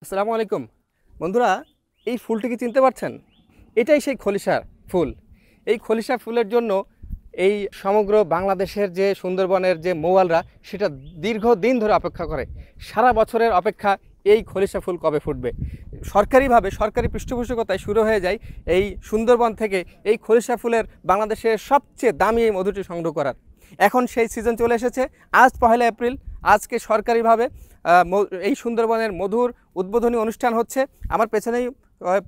আসসালামু আলাইকুম বন্ধুরা, এই ফুলটি কি চিনতে পারছেন? এটাই সেই খলিশার ফুল। এই খলিশা ফুলের জন্য এই সমগ্র বাংলাদেশের যে সুন্দরবনের যে মৌয়ালরা সেটা দীর্ঘদিন ধরে অপেক্ষা করে। সারা বছরের অপেক্ষা এই খলিশা ফুল কবে ফুটবে। সরকারিভাবে সরকারি পৃষ্ঠপোষকতায় শুরু হয়ে যায় এই সুন্দরবন থেকে এই খলিশা ফুলের বাংলাদেশের সবচেয়ে দামি এই মধুটি সংগ্রহ করার। এখন সেই সিজন চলে এসেছে। আজ 1 এপ্রিল, আজকে সরকারিভাবে এই সুন্দরবনের মধুর উদ্বোধনী অনুষ্ঠান হচ্ছে। আমার পেছনেই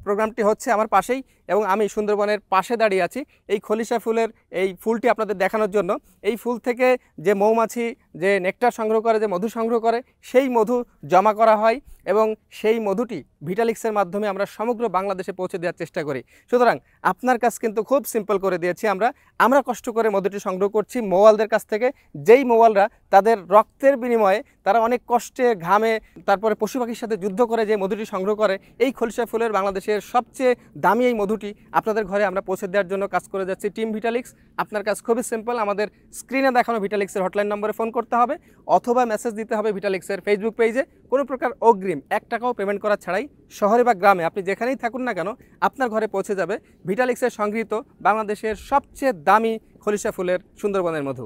প্রোগ্রামটি হচ্ছে, আমার পাশেই, এবং আমি সুন্দরবনের পাশে দাঁড়িয়ে আছি এই খলিশা ফুলের এই ফুলটি আপনাদের দেখানোর জন্য। এই ফুল থেকে যে মৌমাছি যে নেকটার সংগ্রহ করে, যে মধু সংগ্রহ করে, সেই মধু জমা করা হয় এবং সেই মধুটি ভিটালিক্সের মাধ্যমে আমরা সমগ্র বাংলাদেশে পৌঁছে দেওয়ার চেষ্টা করি। সুতরাং আপনার কাজ কিন্তু খুব সিম্পল করে দিয়েছি। আমরা কষ্ট করে মধুটি সংগ্রহ করছি মৌয়ালদের কাছ থেকে, যেই মৌয়ালরা তাদের রক্তের বিনিময়ে, তারা অনেক কষ্টে ঘামে, তারপরে পশু পাখির সাথে যুদ্ধ করে যে মধুটি সংগ্রহ করে, এই খলিশা ফুলের বাংলাদেশের সবচেয়ে দামি এই মধুটি আপনাদের ঘরে আমরা পৌঁছে দেওয়ার জন্য কাজ করে যাচ্ছি টিম ভিটালিক্স। আপনার কাজ খুবই সিম্পল। আমাদের স্ক্রিনে দেখানো ভিটালিক্সের হটলাইন নম্বরে ফোন করতে হবে অথবা মেসেজ দিতে হবে ভিটালিক্সের ফেসবুক পেজে। কোনো প্রকার অগ্রিম 1 টাকাও পেমেন্ট করা ছাড়াই শহরে বা গ্রামে আপনি যেখানেই থাকুন না কেন আপনার ঘরে পৌঁছে যাবে ভিটালিক্সের সংগৃহীত বাংলাদেশের সবচেয়ে দামি খলিশা ফুলের সুন্দরবনের মধু।